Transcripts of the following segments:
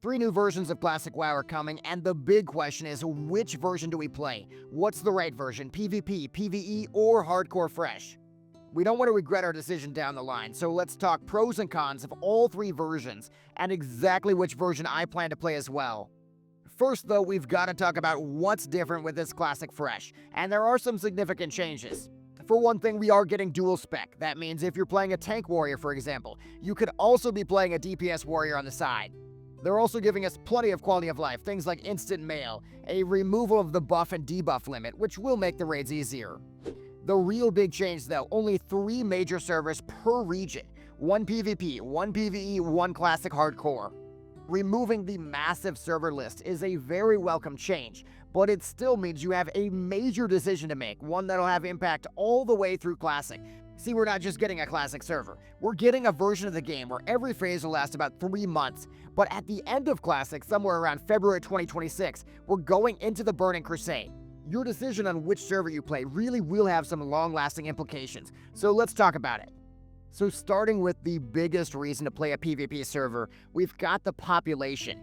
3 new versions of Classic WoW are coming, and the big question is, which version do we play? What's the right version, PvP, PvE, or Hardcore Fresh? We don't want to regret our decision down the line, so let's talk pros and cons of all 3 versions, and exactly which version I plan to play as well. First though, we've got to talk about what's different with this Classic Fresh, and there are some significant changes. For one thing, we are getting dual spec. That means if you're playing a tank warrior, for example, you could also be playing a DPS warrior on the side. They're also giving us plenty of quality of life, things like instant mail, a removal of the buff and debuff limit, which will make the raids easier. The real big change though, only 3 major servers per region. 1 PvP, 1 PvE, 1 Classic Hardcore. Removing the massive server list is a very welcome change, but it still means you have a major decision to make, one that'll have impact all the way through Classic. See, we're not just getting a Classic server, we're getting a version of the game where every phase will last about 3 months, but at the end of Classic, somewhere around February 2026, we're going into the Burning Crusade. Your decision on which server you play really will have some long-lasting implications, so let's talk about it. So starting with the biggest reason to play a PvP server, we've got the population.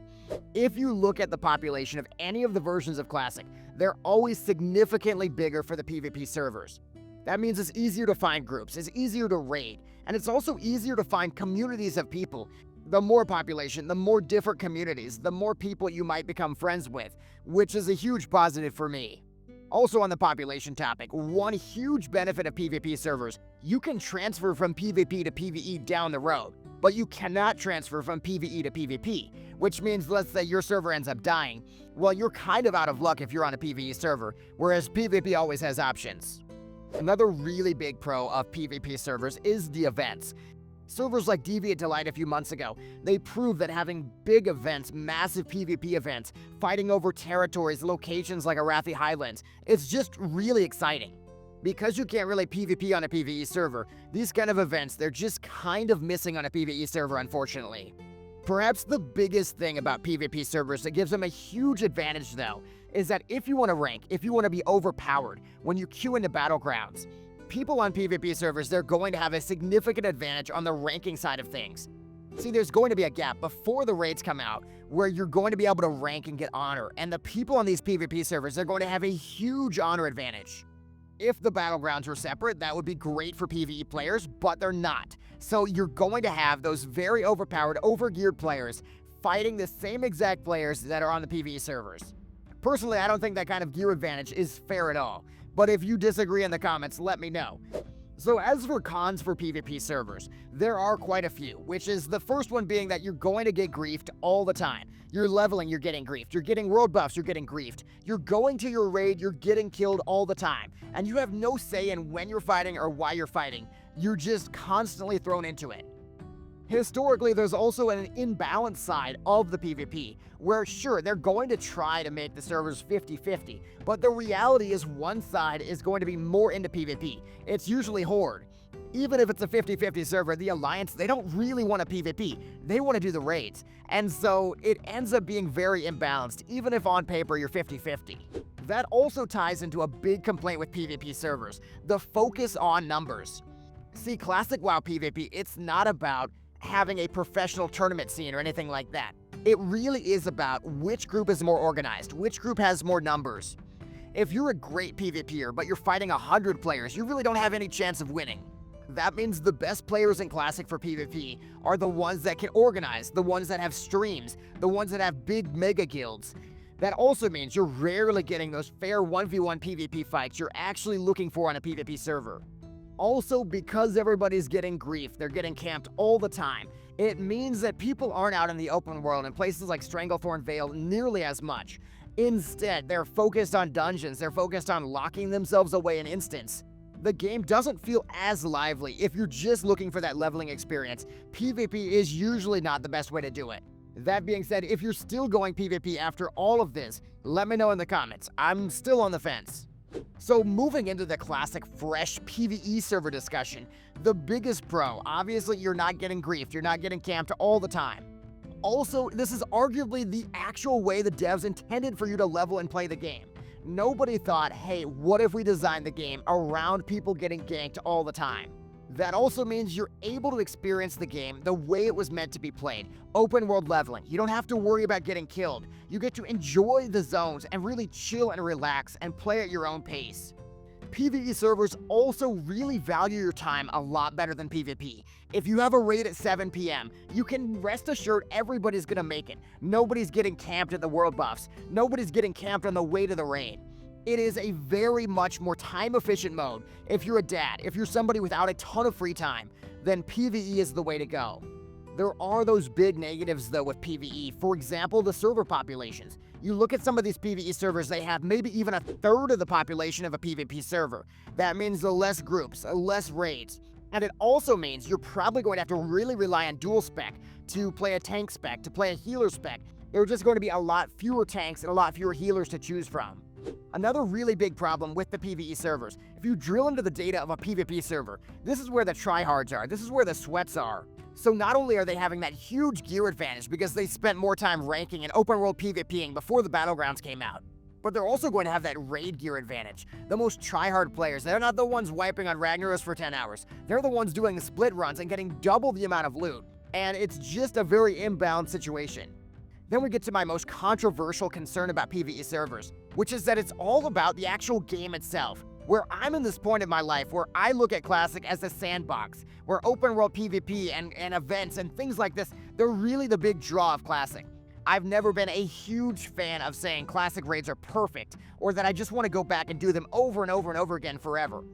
If you look at the population of any of the versions of Classic, they're always significantly bigger for the PvP servers. That means it's easier to find groups, it's easier to raid, and it's also easier to find communities of people. The more population, the more different communities, the more people you might become friends with, which is a huge positive for me. Also on the population topic, one huge benefit of PvP servers, you can transfer from PvP to PvE down the road, but you cannot transfer from PvE to PvP, which means let's say your server ends up dying, well you're kind of out of luck if you're on a PvE server, whereas PvP always has options. Another really big pro of PvP servers is the events. Servers like Deviant Delight a few months ago, they proved that having big events, massive PvP events, fighting over territories, locations like Arathi Highlands, it's just really exciting. Because you can't really PvP on a PvE server, these kind of events, they're just kind of missing on a PvE server, unfortunately. Perhaps the biggest thing about PvP servers that gives them a huge advantage though, is that if you want to rank, if you want to be overpowered, when you queue into Battlegrounds, people on PvP servers, they're going to have a significant advantage on the ranking side of things. See, there's going to be a gap before the raids come out where you're going to be able to rank and get honor, and the people on these PvP servers, they're going to have a huge honor advantage. If the Battlegrounds were separate, that would be great for PvE players, but they're not. So you're going to have those very overpowered, overgeared players fighting the same exact players that are on the PvE servers. Personally, I don't think that kind of gear advantage is fair at all. But if you disagree in the comments, let me know. So as for cons for PvP servers, there are quite a few, which is the first one being that you're going to get griefed all the time. You're leveling, you're getting griefed. You're getting world buffs, you're getting griefed. You're going to your raid, you're getting killed all the time. And you have no say in when you're fighting or why you're fighting. You're just constantly thrown into it. Historically, there's also an imbalanced side of the PvP, where sure, they're going to try to make the servers 50-50, but the reality is one side is going to be more into PvP. It's usually Horde. Even if it's a 50-50 server, the Alliance, they don't really want a PvP. They want to do the raids. And so it ends up being very imbalanced, even if on paper you're 50-50. That also ties into a big complaint with PvP servers, the focus on numbers. See, Classic WoW PvP, it's not about having a professional tournament scene or anything like that. It really is about which group is more organized, which group has more numbers. If you're a great PvPer, but you're fighting 100 players, you really don't have any chance of winning. That means the best players in Classic for PvP are the ones that can organize, the ones that have streams, the ones that have big mega guilds. That also means you're rarely getting those fair 1v1 PvP fights you're actually looking for on a PvP server. Also, because everybody's getting grief, they're getting camped all the time, it means that people aren't out in the open world in places like Stranglethorn Vale nearly as much. Instead, they're focused on dungeons, they're focused on locking themselves away in instance. The game doesn't feel as lively if you're just looking for that leveling experience. PvP is usually not the best way to do it. That being said, if you're still going PvP after all of this, let me know in the comments. I'm still on the fence. So moving into the Classic Fresh PvE server discussion, the biggest pro, obviously you're not getting griefed, you're not getting camped all the time. Also, this is arguably the actual way the devs intended for you to level and play the game. Nobody thought, hey, what if we designed the game around people getting ganked all the time? That also means you're able to experience the game the way it was meant to be played. Open world leveling. You don't have to worry about getting killed. You get to enjoy the zones and really chill and relax and play at your own pace. PvE servers also really value your time a lot better than PvP. If you have a raid at 7 p.m., you can rest assured everybody's gonna make it. Nobody's getting camped at the world buffs. Nobody's getting camped on the way to the raid. It is a very much more time-efficient mode. If you're a dad, if you're somebody without a ton of free time, then PvE is the way to go. There are those big negatives though with PvE. For example, the server populations. You look at some of these PvE servers, they have maybe even a third of the population of a PvP server. That means the less groups, less raids. And it also means you're probably going to have to really rely on dual spec to play a tank spec, to play a healer spec. There are just going to be a lot fewer tanks and a lot fewer healers to choose from. Another really big problem with the PvE servers, if you drill into the data of a PvP server, this is where the tryhards are, this is where the sweats are. So not only are they having that huge gear advantage because they spent more time ranking and open world PvPing before the Battlegrounds came out, but they're also going to have that raid gear advantage. The most tryhard players, they're not the ones wiping on Ragnaros for 10 hours. They're the ones doing the split runs and getting double the amount of loot. And it's just a very imbalanced situation. Then we get to my most controversial concern about PvE servers, which is that it's all about the actual game itself. Where I'm in this point in my life where I look at Classic as a sandbox, where open world PvP and events and things like this, they're really the big draw of Classic. I've never been a huge fan of saying Classic raids are perfect, or that I just want to go back and do them over and over and over again forever.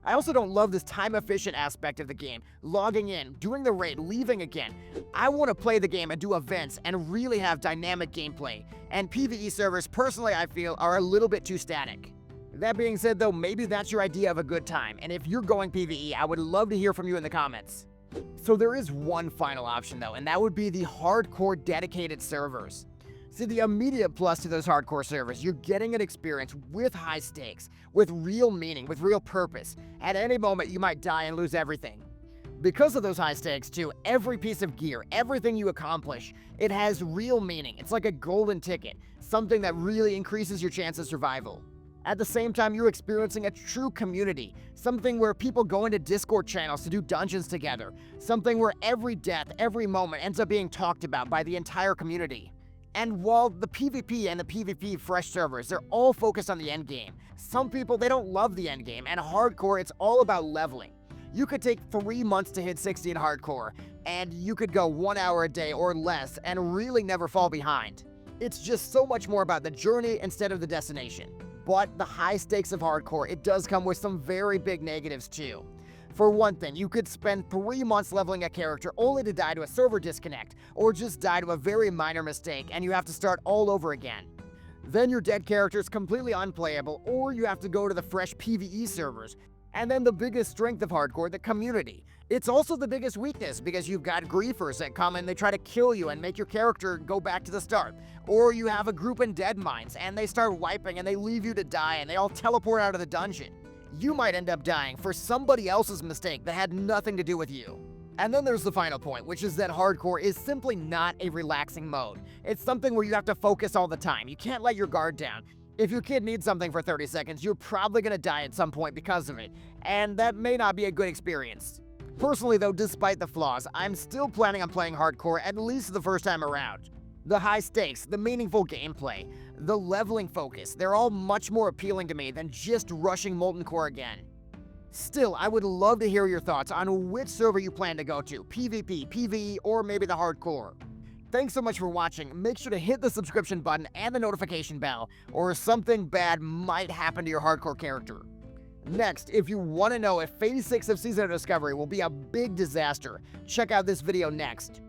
I also don't love this time-efficient aspect of the game, logging in, doing the raid, leaving again. I want to play the game and do events and really have dynamic gameplay, and PvE servers, personally I feel, are a little bit too static. That being said though, maybe that's your idea of a good time, and if you're going PvE, I would love to hear from you in the comments. So there is one final option though, and that would be the hardcore dedicated servers. See, the immediate plus to those hardcore servers, you're getting an experience with high stakes, with real meaning, with real purpose. At any moment, you might die and lose everything. Because of those high stakes too, every piece of gear, everything you accomplish, it has real meaning. It's like a golden ticket, something that really increases your chance of survival. At the same time, you're experiencing a true community, something where people go into Discord channels to do dungeons together, something where every death, every moment ends up being talked about by the entire community. And while the PvP and the PvP fresh servers, they're all focused on the endgame, some people, they don't love the endgame, and hardcore, it's all about leveling. You could take 3 months to hit 60 in hardcore, and you could go 1 hour a day or less and really never fall behind. It's just so much more about the journey instead of the destination. But the high stakes of hardcore, it does come with some very big negatives too. For one thing, you could spend 3 months leveling a character only to die to a server disconnect, or just die to a very minor mistake and you have to start all over again. Then your dead character is completely unplayable, or you have to go to the fresh PvE servers. And then the biggest strength of hardcore, the community. It's also the biggest weakness because you've got griefers that come and they try to kill you and make your character go back to the start. Or you have a group in dead mines and they start wiping and they leave you to die and they all teleport out of the dungeon. You might end up dying for somebody else's mistake that had nothing to do with you. And then there's the final point, which is that hardcore is simply not a relaxing mode. It's something where you have to focus all the time. You can't let your guard down. If your kid needs something for 30 seconds, you're probably gonna die at some point because of it, and that may not be a good experience. Personally though, despite the flaws, I'm still planning on playing hardcore at least the first time around. The high stakes, the meaningful gameplay, the leveling focus, they're all much more appealing to me than just rushing Molten Core again. Still, I would love to hear your thoughts on which server you plan to go to, PvP, PvE, or maybe the hardcore. Thanks so much for watching. Make sure to hit the subscription button and the notification bell, or something bad might happen to your hardcore character. Next, if you want to know if Phase 6 of Season of Discovery will be a big disaster, check out this video next.